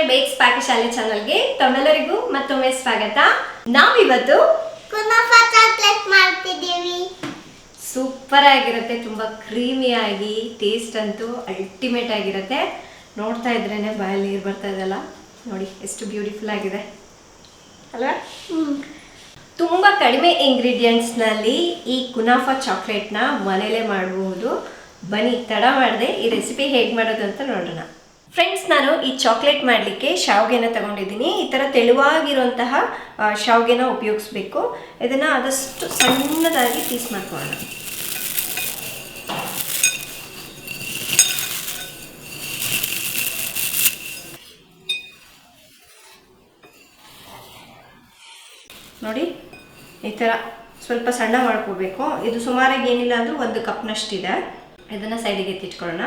Bakes ಪಾಕಶಾಲೆ ಚಾನಲ್ಗೆ ತಮ್ಮೆಲ್ಲರಿಗೂ ಮತ್ತೊಮ್ಮೆ ಸ್ವಾಗತ. ನಾವಿವತ್ತು ಕುನಾಫಾ ಚಾಕ್ಲೇಟ್ ಮಾಡ್ತಿದ್ದೀವಿ. ಸೂಪರ್ ಆಗಿರುತ್ತೆ, ತುಂಬಾ ಕ್ರೀಮಿಯಾಗಿ, ಟೇಸ್ಟ್ ಅಂತೂ ಅಲ್ಟಿಮೇಟ್ ಆಗಿರುತ್ತೆ. ನೋಡ್ತಾ ಇದ್ರೇನೆ ಬಾಯಲ್ಲಿ ನೀರು ಬರ್ತಾ ಇದೆಲ್ಲ. ನೋಡಿ ಎಷ್ಟು ಬ್ಯೂಟಿಫುಲ್ ಆಗಿದೆ ಅಲ್ವಾ? ತುಂಬ ಕಡಿಮೆ ಇಂಗ್ರೀಡಿಯೆಂಟ್ಸ್ನಲ್ಲಿ ಈ ಕುನಾಫಾ ಚಾಕ್ಲೇಟ್ನ ಮನೇಲೇ ಮಾಡಬಹುದು. ಬನ್ನಿ ತಡ ಮಾಡದೆ ಈ ರೆಸಿಪಿ ಹೇಗೆ ಮಾಡೋದು ಅಂತ ನೋಡೋಣ. ಫ್ರೆಂಡ್ಸ್, ನಾನು ಈ ಚಾಕ್ಲೇಟ್ ಮಾಡಲಿಕ್ಕೆ ಶಾವಿಗೆನ ತಗೊಂಡಿದ್ದೀನಿ. ಈ ಥರ ತೆಳುವಾಗಿರುವಂತಹ ಶಾವಿಗೆನ ಉಪಯೋಗಿಸ್ಬೇಕು. ಇದನ್ನು ಆದಷ್ಟು ಸಣ್ಣದಾಗಿ ಪೀಸ್ ಮಾಡ್ಕೊಳ್ಳೋಣ. ನೋಡಿ ಈ ಥರ ಸ್ವಲ್ಪ ಸಣ್ಣ ಮಾಡ್ಕೋಬೇಕು. ಇದು ಸುಮಾರಾಗಿ ಏನಿಲ್ಲ ಅಂದರೂ 1 ಕಪ್ನಷ್ಟಿದೆ. ಇದನ್ನು ಸೈಡಿಗೆ ಎತ್ತಿಟ್ಕೊಳ್ಳೋಣ.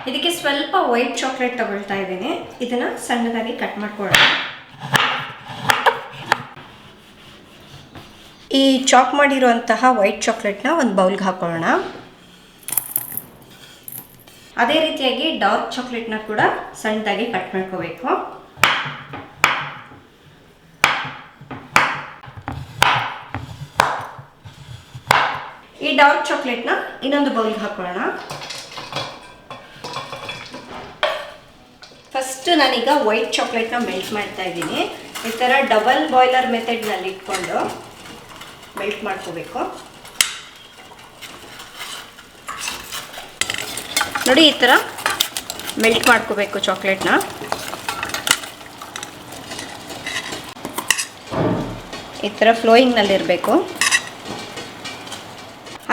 ಇದಕ್ಕೆ ಸ್ವಲ್ಪ ವೈಟ್ ಚಾಕ್ಲೇಟ್ ತಗೊಳ್ತಾ ಇದ್ದೀನಿ. ಇದನ್ನು ಸಣ್ಣದಾಗಿ ಕಟ್ ಮಾಡ್ಕೊಳ್ಳೋಣ. ಈ ಚಾಪ್ ಮಾಡಿರುವಂತಹ ವೈಟ್ ಚಾಕ್ಲೇಟ್ನ ಒಂದು ಬೌಲ್ಗೆ ಹಾಕೊಳ್ಳೋಣ. ಅದೇ ರೀತಿಯಾಗಿ ಡಾರ್ಕ್ ಚಾಕ್ಲೇಟ್ನ ಕೂಡ ಸಣ್ಣದಾಗಿ ಕಟ್ ಮಾಡ್ಕೋಬೇಕು. ಈ ಡಾರ್ಕ್ ಚಾಕ್ಲೇಟ್ನ ಇನ್ನೊಂದು ಬೌಲ್ಗೆ ಹಾಕೊಳ್ಳೋಣ. ಫಸ್ಟ್ ನಾನೀಗ ವೈಟ್ ಚಾಕ್ಲೇಟ್ನ ಮೆಲ್ಟ್ ಮಾಡ್ತಾ ಇದ್ದೀನಿ. ಈ ಥರ ಡಬಲ್ ಬಾಯ್ಲರ್ ಮೆಥಡ್ನಲ್ಲಿ ಇಟ್ಕೊಂಡು ಮೆಲ್ಟ್ ಮಾಡ್ಕೋಬೇಕು. ನೋಡಿ ಈ ಥರ ಮೆಲ್ಟ್ ಮಾಡ್ಕೋಬೇಕು ಚಾಕ್ಲೇಟ್ನ. ಈ ಥರ ಫ್ಲೋಯಿಂಗ್ನಲ್ಲಿರಬೇಕು.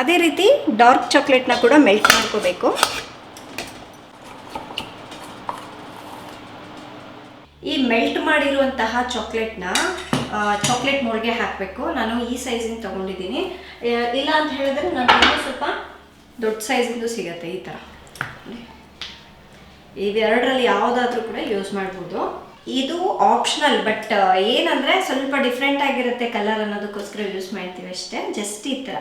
ಅದೇ ರೀತಿ ಡಾರ್ಕ್ ಚಾಕ್ಲೇಟ್ನ ಕೂಡ ಮೆಲ್ಟ್ ಮಾಡ್ಕೋಬೇಕು. ಈ ಮೆಲ್ಟ್ ಮಾಡಿರುವಂತಹ ಚಾಕ್ಲೇಟ್ನ ಚಾಕ್ಲೇಟ್ ಮೋಲ್ಡ್ಗೆ ಹಾಕಬೇಕು. ನಾನು ಈ ಸೈಜಿಂದ ತೊಗೊಂಡಿದ್ದೀನಿ. ಇಲ್ಲ ಅಂತ ಹೇಳಿದ್ರೆ ನಾನು ಸ್ವಲ್ಪ ದೊಡ್ಡ ಸೈಜಿಂದು ಸಿಗುತ್ತೆ. ಈ ಥರ ಇವೆರಡರಲ್ಲಿ ಯಾವುದಾದ್ರೂ ಕೂಡ ಯೂಸ್ ಮಾಡ್ಬೋದು. ಇದು ಆಪ್ಷನಲ್, ಬಟ್ ಏನಂದರೆ ಸ್ವಲ್ಪ ಡಿಫ್ರೆಂಟ್ ಆಗಿರುತ್ತೆ ಕಲರ್ ಅನ್ನೋದಕ್ಕೋಸ್ಕರ ಯೂಸ್ ಮಾಡ್ತೀವಿ ಅಷ್ಟೇ. ಜಸ್ಟ್ ಈ ಥರ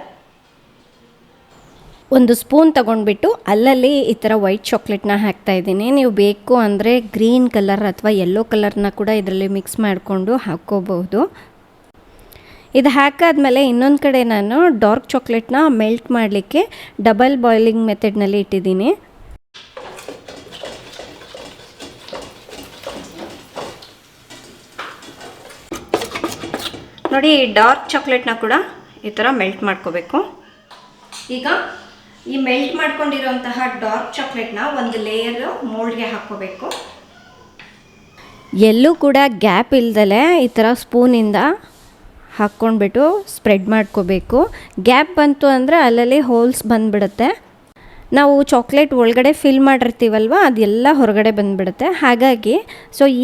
ಒಂದು ಸ್ಪೂನ್ ತಗೊಂಡ್ಬಿಟ್ಟು ಅಲ್ಲಲ್ಲಿ ಈ ಥರ ವೈಟ್ ಚಾಕ್ಲೇಟ್ನ ಹಾಕ್ತಾಯಿದ್ದೀನಿ. ನೀವು ಬೇಕು ಅಂದರೆ ಗ್ರೀನ್ ಕಲರ್ ಅಥವಾ ಯೆಲ್ಲೋ ಕಲರ್ನ ಕೂಡ ಇದರಲ್ಲಿ ಮಿಕ್ಸ್ ಮಾಡಿಕೊಂಡು ಹಾಕ್ಕೋಬಹುದು. ಇದು ಹಾಕಾದ್ಮೇಲೆ ಇನ್ನೊಂದು ಕಡೆ ನಾನು ಡಾರ್ಕ್ ಚಾಕ್ಲೇಟ್ನ ಮೆಲ್ಟ್ ಮಾಡಲಿಕ್ಕೆ ಡಬಲ್ ಬಾಯ್ಲಿಂಗ್ ಮೆಥಡ್ನಲ್ಲಿ ಇಟ್ಟಿದ್ದೀನಿ. ನೋಡಿ, ಡಾರ್ಕ್ ಚಾಕ್ಲೇಟ್ನ ಕೂಡ ಈ ಥರ ಮೆಲ್ಟ್ ಮಾಡ್ಕೋಬೇಕು. ಈಗ ಈ ಮೆಲ್ಟ್ ಮಾಡ್ಕೊಂಡಿರುವಂತಹ ಡಾರ್ಕ್ ಚಾಕ್ಲೇಟ್ನ ಒಂದು ಲೇಯರ್ ಮೋಲ್ಡ್ಗೆ ಹಾಕ್ಕೋಬೇಕು. ಎಲ್ಲೂ ಕೂಡ ಗ್ಯಾಪ್ ಇಲ್ದಲೆ ಈ ಥರ ಸ್ಪೂನಿಂದ ಹಾಕ್ಕೊಂಡ್ಬಿಟ್ಟು ಸ್ಪ್ರೆಡ್ ಮಾಡ್ಕೋಬೇಕು. ಗ್ಯಾಪ್ ಬಂತು ಅಂದರೆ ಅಲ್ಲಲ್ಲಿ ಹೋಲ್ಸ್ ಬಂದುಬಿಡುತ್ತೆ. ನಾವು ಚಾಕ್ಲೇಟ್ ಒಳಗಡೆ ಫಿಲ್ ಮಾಡಿರ್ತೀವಲ್ವ, ಅದೆಲ್ಲ ಹೊರಗಡೆ ಬಂದುಬಿಡುತ್ತೆ. ಹಾಗಾಗಿ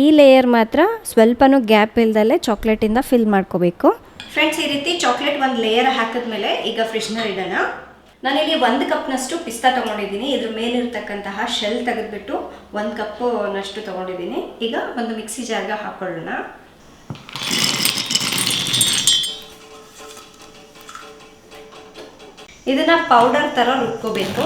ಈ ಲೇಯರ್ ಮಾತ್ರ ಸ್ವಲ್ಪನೂ ಗ್ಯಾಪ್ ಇಲ್ದಲೆ ಚಾಕ್ಲೇಟಿಂದ ಫಿಲ್ ಮಾಡ್ಕೋಬೇಕು. ಫ್ರೆಂಡ್ಸ್, ಈ ರೀತಿ ಚಾಕ್ಲೇಟ್ ಒಂದು ಲೇಯರ್ ಹಾಕಿದ್ಮೇಲೆ ಈಗ ಫ್ರಿಜ್ನಲ್ಲಿ ಇಡೋಣ. ನಾನಿಲ್ಲಿ 1 ಕಪ್ನಷ್ಟು ಪಿಸ್ತಾ ತೊಗೊಂಡಿದ್ದೀನಿ. ಇದ್ರ ಮೇಲಿರ್ತಕ್ಕಂತಹ ಶೆಲ್ ತೆಗೆದುಬಿಟ್ಟು 1 ಕಪ್ನಷ್ಟು ತೊಗೊಂಡಿದ್ದೀನಿ. ಈಗ ಒಂದು ಮಿಕ್ಸಿ ಜಾರ್ಗೆ ಹಾಕೊಳ್ಳೋಣ. ಇದನ್ನು ಪೌಡರ್ ಥರ ರುಬ್ಕೋಬೇಕು.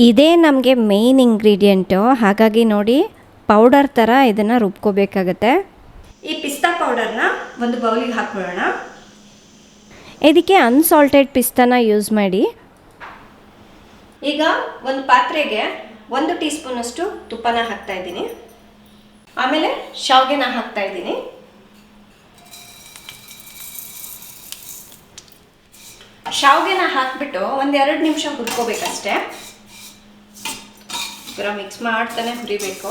ಇದೇ ನಮಗೆ ಮೇನ್ ಇಂಗ್ರೀಡಿಯೆಂಟು. ಹಾಗಾಗಿ ನೋಡಿ, ಪೌಡರ್ ಥರ ಇದನ್ನು ರುಬ್ಕೋಬೇಕಾಗತ್ತೆ. ಈ ಪಿಸ್ತಾ ಪೌಡರ್ನ ಒಂದು ಬೌಲಿಗೆ ಹಾಕೊಳ್ಳೋಣ. ಇದಕ್ಕೆ ಅನ್ಸಾಲ್ಟೆಡ್ ಪಿಸ್ತಾನ ಯೂಸ್ ಮಾಡಿ. ಈಗ ಒಂದು ಪಾತ್ರೆಗೆ 1 ಟೀ ಸ್ಪೂನಷ್ಟು ತುಪ್ಪನ ಹಾಕ್ತಾ ಇದ್ದೀನಿ. ಆಮೇಲೆ ಶಾವಿಗೆನ ಹಾಕ್ತಾ ಇದ್ದೀನಿ. ಶಾವಿಗೆನ ಹಾಕ್ಬಿಟ್ಟು 1-2 ನಿಮಿಷ ಹುರ್ಕೋಬೇಕಷ್ಟೇ. ಪೂರ ಮಿಕ್ಸ್ ಮಾಡ್ತಾನೆ ಹುರಿಬೇಕು.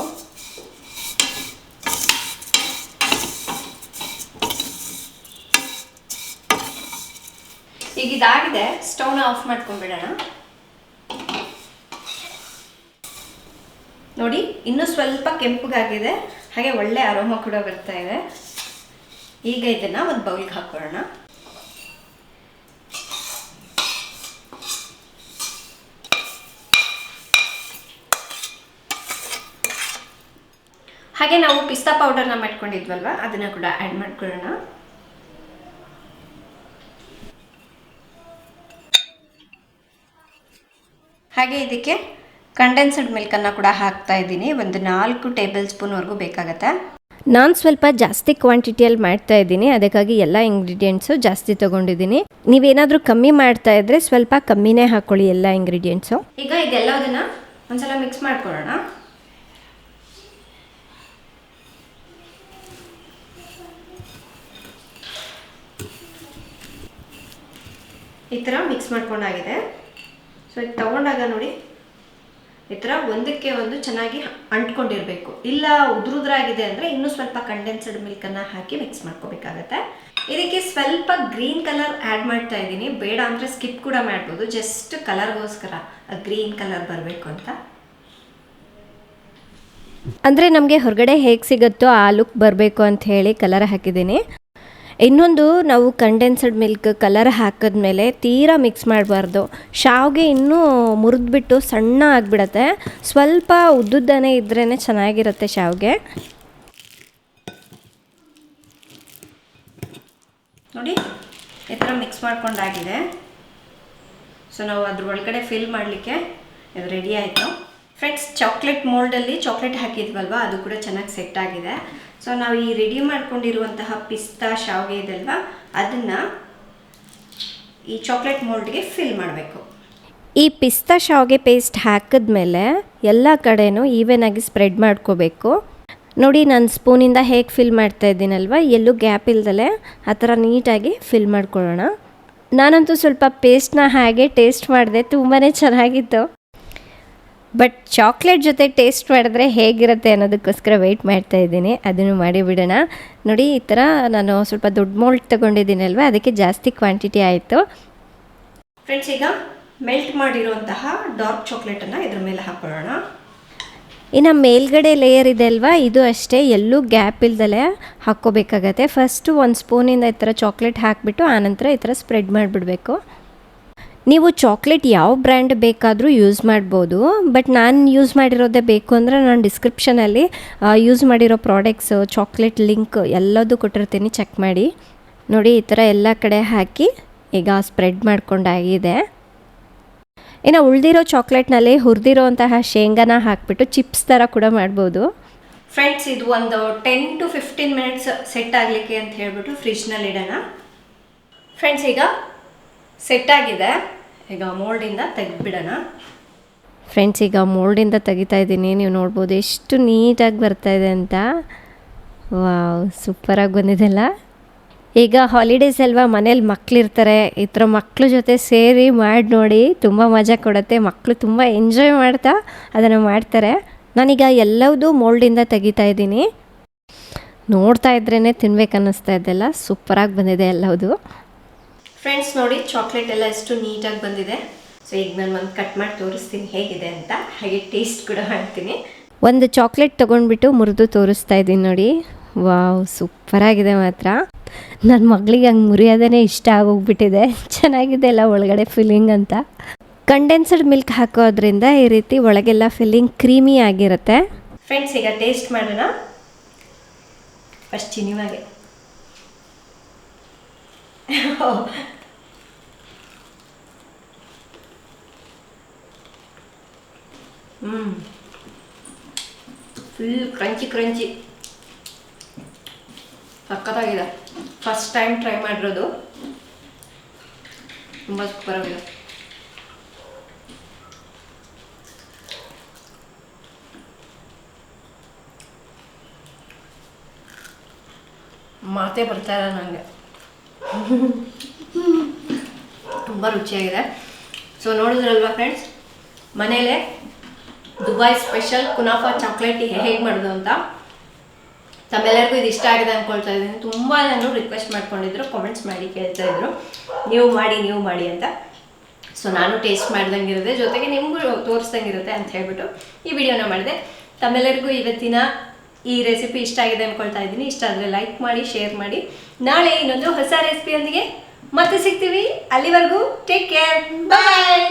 ಈಗ ಇದಾಗಿದೆ, ಸ್ಟವ್ನ ಆಫ್ ಮಾಡ್ಕೊಂಡ್ಬಿಡೋಣ. ನೋಡಿ, ಇನ್ನೂ ಸ್ವಲ್ಪ ಕೆಂಪಗಾಗಿದೆ, ಹಾಗೆ ಒಳ್ಳೆ ಅರೋಮ ಕೂಡ ಬರ್ತಾ ಇದೆ. ಈಗ ಇದನ್ನು ಒಂದು ಬೌಲ್ಗೆ ಹಾಕೊಳ್ಳೋಣ. ಹಾಗೆ ನಾವು ಪಿಸ್ತಾ ಪೌಡರ್ನ ಮಾಡ್ಕೊಂಡಿದ್ವಲ್ವ, ಅದನ್ನು ಕೂಡ ಆ್ಯಡ್ ಮಾಡ್ಕೊಳ್ಳೋಣ. ಹಾಗೆ ಇದಕ್ಕೆ ಕಂಡೆನ್ಸ್ಡ್ ಮಿಲ್ಕನ್ನು ಕೂಡ ಹಾಕ್ತಾ ಇದ್ದೀನಿ. ಒಂದು 4 ಟೇಬಲ್ ಸ್ಪೂನ್ವರೆಗೂ ಬೇಕಾಗತ್ತೆ. ನಾನು ಸ್ವಲ್ಪ ಜಾಸ್ತಿ ಕ್ವಾಂಟಿಟಿಯಲ್ಲಿ ಮಾಡ್ತಾ ಇದ್ದೀನಿ, ಅದಕ್ಕಾಗಿ ಎಲ್ಲ ಇಂಗ್ರೀಡಿಯೆಂಟ್ಸು ಜಾಸ್ತಿ ತೊಗೊಂಡಿದ್ದೀನಿ. ನೀವೇನಾದರೂ ಕಮ್ಮಿ ಮಾಡ್ತಾ ಇದ್ದರೆ ಸ್ವಲ್ಪ ಕಮ್ಮಿನೇ ಹಾಕ್ಕೊಳ್ಳಿ ಎಲ್ಲ ಇಂಗ್ರೀಡಿಯೆಂಟ್ಸು. ಈಗ ಇದೆಲ್ಲದನ್ನು ಒಂದ್ಸಲ ಮಿಕ್ಸ್ ಮಾಡ್ಕೊಳ್ಳೋಣ. ಈ ಥರ ಮಿಕ್ಸ್ ಮಾಡ್ಕೊಂಡಾಗಿದೆ. ಸೊ ಇದು ತಗೊಂಡಾಗ ನೋಡಿ ಈ ಥರ ಒಂದಕ್ಕೆ ಒಂದು ಚೆನ್ನಾಗಿ ಅಂಟ್ಕೊಂಡಿರಬೇಕು. ಇಲ್ಲ ಉದುರುದ್ರಾಗಿದೆ ಅಂದರೆ ಇನ್ನೂ ಸ್ವಲ್ಪ ಕಂಡೆನ್ಸ್ಡ್ ಮಿಲ್ಕನ್ನು ಹಾಕಿ ಮಿಕ್ಸ್ ಮಾಡ್ಕೋಬೇಕಾಗತ್ತೆ. ಇದಕ್ಕೆ ಸ್ವಲ್ಪ ಗ್ರೀನ್ ಕಲರ್ ಆ್ಯಡ್ ಮಾಡ್ತಾ ಇದ್ದೀನಿ. ಬೇಡ ಅಂದರೆ ಸ್ಕಿಪ್ ಕೂಡ ಮಾಡ್ಬೋದು, ಜಸ್ಟ್ ಕಲರ್ಗೋಸ್ಕರ ಗ್ರೀನ್ ಕಲರ್ ಬರಬೇಕು ಅಂತ. ಅಂದರೆ ನಮಗೆ ಹೊರಗಡೆ ಹೇಗೆ ಸಿಗುತ್ತೋ ಆ ಲುಕ್ ಬರಬೇಕು ಅಂತ ಹೇಳಿ ಕಲರ್ ಹಾಕಿದ್ದೀನಿ. ಇನ್ನೊಂದು, ನಾವು ಕಂಡೆನ್ಸ್ಡ್ ಮಿಲ್ಕ್ ಕಲರ್ ಹಾಕಿದ್ಮೇಲೆ ತೀರಾ ಮಿಕ್ಸ್ ಮಾಡಬಾರ್ದು. ಶಾವಿಗೆ ಇನ್ನೂ ಮುರಿದ್ಬಿಟ್ಟು ಸಣ್ಣ ಆಗಿಬಿಡತ್ತೆ. ಸ್ವಲ್ಪ ಉದ್ದುದ್ದನೇ ಇದ್ರೇ ಚೆನ್ನಾಗಿರುತ್ತೆ ಶಾವಿಗೆ. ನೋಡಿ ಈ ಥರ ಮಿಕ್ಸ್ ಮಾಡ್ಕೊಂಡಾಗಿದೆ. ಸೊ ನಾವು ಅದ್ರ ಒಳಗಡೆ ಫಿಲ್ ಮಾಡಲಿಕ್ಕೆ ಇದು ರೆಡಿ ಆಯಿತು. ಫ್ರೆಂಡ್ಸ್, ಚಾಕ್ಲೇಟ್ ಮೋಲ್ಡಲ್ಲಿ ಚಾಕ್ಲೇಟ್ ಹಾಕಿದ್ವಲ್ವ, ಅದು ಕೂಡ ಚೆನ್ನಾಗಿ ಸೆಟ್ ಆಗಿದೆ. ಸೊ ನಾವು ಈ ರೆಡಿ ಮಾಡ್ಕೊಂಡಿರುವಂತಹ ಪಿಸ್ತಾ ಶಾವಿಗೆ ಇದಲ್ವ, ಅದನ್ನು ಈ ಚಾಕ್ಲೇಟ್ ಮೋಲ್ಡ್ಗೆ ಫಿಲ್ ಮಾಡಬೇಕು. ಈ ಪಿಸ್ತಾ ಶಾವಿಗೆ ಪೇಸ್ಟ್ ಹಾಕಿದ್ಮೇಲೆ ಎಲ್ಲ ಕಡೆನೂ ಈವನಾಗಿ ಸ್ಪ್ರೆಡ್ ಮಾಡ್ಕೋಬೇಕು. ನೋಡಿ, ನಾನು ಸ್ಪೂನಿಂದ ಹೇಗೆ ಫಿಲ್ ಮಾಡ್ತಾ ಇದ್ದೀನಲ್ವ, ಎಲ್ಲೂ ಗ್ಯಾಪ್ ಇಲ್ದಲೆ ಆ ಥರ ನೀಟಾಗಿ ಫಿಲ್ ಮಾಡ್ಕೊಳ್ಳೋಣ. ನಾನಂತೂ ಸ್ವಲ್ಪ ಪೇಸ್ಟ್ನ ಹಾಗೆ ಟೇಸ್ಟ್ ಮಾಡಿದೆ, ತುಂಬಾ ಚೆನ್ನಾಗಿತ್ತು. ಬಟ್ ಚಾಕ್ಲೇಟ್ ಜೊತೆ ಟೇಸ್ಟ್ ಮಾಡಿದ್ರೆ ಹೇಗಿರುತ್ತೆ ಅನ್ನೋದಕ್ಕೋಸ್ಕರ ವೆಯ್ಟ್ ಮಾಡ್ತಾ ಇದ್ದೀನಿ. ಅದನ್ನು ಮಾಡಿಬಿಡೋಣ. ನೋಡಿ, ಈ ಥರ ನಾನು ಸ್ವಲ್ಪ ದೊಡ್ಡ ಮೋಲ್ಡ್ ತೊಗೊಂಡಿದ್ದೀನಲ್ವ, ಅದಕ್ಕೆ ಜಾಸ್ತಿ ಕ್ವಾಂಟಿಟಿ ಆಯಿತು. ಫ್ರೆಂಡ್ಸ್, ಈಗ ಮೆಲ್ಟ್ ಮಾಡಿರುವಂತಹ ಡಾರ್ಕ್ ಚಾಕ್ಲೇಟನ್ನು ಇದ್ರ ಮೇಲೆ ಹಾಕೊಳ್ಳೋಣ. ಇನ್ನು ಮೇಲ್ಗಡೆ ಲೇಯರ್ ಇದೆ ಅಲ್ವಾ, ಇದು ಅಷ್ಟೇ, ಎಲ್ಲೂ ಗ್ಯಾಪ್ ಇಲ್ದಲೆ ಹಾಕ್ಕೋಬೇಕಾಗತ್ತೆ. ಫಸ್ಟು ಒಂದು ಸ್ಪೂನಿಂದ ಈ ಥರ ಚಾಕ್ಲೇಟ್ ಹಾಕಿಬಿಟ್ಟು ಆನಂತರ ಈ ಥರ ಸ್ಪ್ರೆಡ್ ಮಾಡಿಬಿಡಬೇಕು. ನೀವು ಚಾಕ್ಲೇಟ್ ಯಾವ ಬ್ರ್ಯಾಂಡ್ ಬೇಕಾದರೂ ಯೂಸ್ ಮಾಡ್ಬೋದು. ಬಟ್ ನಾನು ಯೂಸ್ ಮಾಡಿರೋದೇ ಬೇಕು ಅಂದರೆ ನಾನು ಡಿಸ್ಕ್ರಿಪ್ಷನಲ್ಲಿ ಯೂಸ್ ಮಾಡಿರೋ ಪ್ರಾಡಕ್ಟ್ಸು ಚಾಕ್ಲೇಟ್ ಲಿಂಕ್ ಎಲ್ಲದೂ ಕೊಟ್ಟಿರ್ತೀನಿ, ಚೆಕ್ ಮಾಡಿ. ನೋಡಿ, ಈ ಥರ ಎಲ್ಲ ಕಡೆ ಹಾಕಿ ಈಗ ಸ್ಪ್ರೆಡ್ ಮಾಡ್ಕೊಂಡಾಗಿದೆ. ಇನ್ನು ಉಳಿದಿರೋ ಚಾಕ್ಲೇಟ್ನಲ್ಲಿ ಹುರಿದಿರೋಂತಹ ಶೇಂಗಾನ ಹಾಕಿಬಿಟ್ಟು ಚಿಪ್ಸ್ ಥರ ಕೂಡ ಮಾಡ್ಬೋದು. ಫ್ರೆಂಡ್ಸ್, ಇದು ಒಂದು 10 to 15 ಮಿನಿಟ್ಸ್ ಸೆಟ್ ಆಗಲಿಕ್ಕೆ ಅಂತ ಹೇಳ್ಬಿಟ್ಟು ಫ್ರಿಜ್ನಲ್ಲಿ ಇಡೋಣ. ಫ್ರೆಂಡ್ಸ್, ಈಗ ಸೆಟ್ ಆಗಿದೆ. ಈಗ ಮೋಲ್ಡಿಂದ ತೆಗೆದುಬಿಡೋಣ. ಫ್ರೆಂಡ್ಸ್, ಈಗ ಮೋಲ್ಡಿಂದ ತೆಗಿತಾ ಇದ್ದೀನಿ. ನೀವು ನೋಡ್ಬೋದು ಎಷ್ಟು ನೀಟಾಗಿ ಬರ್ತಾಯಿದೆ ಅಂತ. ವಾವ್, ಸೂಪರಾಗಿ ಬಂದಿದೆಲ್ಲ. ಈಗ ಹಾಲಿಡೇಸ್ ಅಲ್ವಾ, ಮನೇಲಿ ಮಕ್ಕಳಿರ್ತಾರೆ. ಈ ಥರ ಮಕ್ಕಳ ಜೊತೆ ಸೇರಿ ಮಾಡಿ ನೋಡಿ, ತುಂಬ ಮಜಾ ಕೊಡುತ್ತೆ. ಮಕ್ಕಳು ತುಂಬ ಎಂಜಾಯ್ ಮಾಡ್ತಾ ಅದನ್ನು ಮಾಡ್ತಾರೆ. ನಾನೀಗ ಎಲ್ಲವೂ ಮೋಲ್ಡಿಂದ ತೆಗಿತಾ ಇದ್ದೀನಿ. ನೋಡ್ತಾ ಇದ್ರೇ ತಿನ್ಬೇಕು ಅನ್ನಿಸ್ತಾ ಇದೆಲ್ಲ. ಸೂಪರಾಗಿ ಬಂದಿದೆ ಎಲ್ಲವುದು. ಫ್ರೆಂಡ್ಸ್, ನೋಡಿ ಚಾಕ್ಲೇಟ್ ಎಲ್ಲ ಎಷ್ಟು ನೀಟಾಗಿ ಬಂದಿದೆ. ಸೊ ಈಗ ನಾನು ಒಂದು ಕಟ್ ಮಾಡಿ ತೋರಿಸ್ತೀನಿ ಹೇಗಿದೆ ಅಂತ, ಹಾಗೆ ಟೇಸ್ಟ್ ಕೂಡ ಮಾಡ್ತೀನಿ. ಒಂದು ಚಾಕ್ಲೇಟ್ ತೊಗೊಂಡ್ಬಿಟ್ಟು ಮುರಿದು ತೋರಿಸ್ತಾ ಇದ್ದೀನಿ ನೋಡಿ. ವಾವ್, ಸೂಪರಾಗಿದೆ ಮಾತ್ರ. ನನ್ನ ಮಗಳಿಗೆ ಹಂಗೆ ಮುರಿಯೋದೇ ಇಷ್ಟ ಆಗೋಗ್ಬಿಟ್ಟಿದೆ. ಚೆನ್ನಾಗಿದೆ ಎಲ್ಲ ಒಳಗಡೆ ಫಿಲ್ಲಿಂಗ್ ಅಂತ. ಕಂಡೆನ್ಸ್ಡ್ ಮಿಲ್ಕ್ ಹಾಕೋದ್ರಿಂದ ಈ ರೀತಿ ಒಳಗೆಲ್ಲ ಫಿಲ್ಲಿಂಗ್ ಕ್ರೀಮಿ ಆಗಿರುತ್ತೆ. ಫ್ರೆಂಡ್ಸ್, ಈಗ ಟೇಸ್ಟ್ ಮಾಡೋಣ. ಫಸ್ಟ್ ಚಿನಿವಾಗೆ ಫುಲ್ ಕ್ರಂಚಿ ಸಕ್ಕತ್ತಾಗಿದೆ. ಫಸ್ಟ್ ಟೈಮ್ ಟ್ರೈ ಮಾಡಿರೋದು, ತುಂಬ ಸೂಪರಾಗಿದೆ. ಮಾತೇ ಬರ್ತಾ ಇಲ್ಲ ನನಗೆ. ತುಂಬ ರುಚಿಯಾಗಿದೆ. ಸೊ ನೋಡಿದ್ರಲ್ವಾ ಫ್ರೆಂಡ್ಸ್, ಮನೇಲೆ ದುಬೈ ಸ್ಪೆಷಲ್ ಕುನಾಫಾ ಚಾಕ್ಲೇಟ್ ಹೇಗೆ ಮಾಡೋದು ಅಂತ. ತಮ್ಮೆಲ್ಲರಿಗೂ ಇದು ಇಷ್ಟ ಆಗಿದೆ ಅಂದ್ಕೊಳ್ತಾ ಇದ್ದೀನಿ. ತುಂಬ ಜನರು ರಿಕ್ವೆಸ್ಟ್ ಮಾಡ್ಕೊಂಡಿದ್ರು, ಕಾಮೆಂಟ್ಸ್ ಮಾಡಿ ಕೇಳ್ತಾ ಇದ್ರು, ನೀವು ಮಾಡಿ ಅಂತ. ಸೊ ನಾನು ಟೇಸ್ಟ್ ಮಾಡ್ದಂಗಿರುತ್ತೆ, ಜೊತೆಗೆ ನಿಮಗೂ ತೋರಿಸ್ದಂಗಿರುತ್ತೆ ಅಂತ ಹೇಳ್ಬಿಟ್ಟು ಈ ವಿಡಿಯೋನ ಮಾಡಿದೆ. ತಮ್ಮೆಲ್ಲರಿಗೂ ಇವತ್ತಿನ ಈ ರೆಸಿಪಿ ಇಷ್ಟ ಆಗಿದೆ ಅಂದ್ಕೊಳ್ತಾ ಇದ್ದೀನಿ. ಇಷ್ಟ ಆದರೆ ಲೈಕ್ ಮಾಡಿ, ಶೇರ್ ಮಾಡಿ. ನಾಳೆ ಇನ್ನೊಂದು ಹೊಸ ರೆಸಿಪಿಯೊಂದಿಗೆ ಮತ್ತೆ ಸಿಗ್ತೀವಿ. ಅಲ್ಲಿವರೆಗೂ ಟೇಕ್ ಕೇರ್, ಬಾಯ್.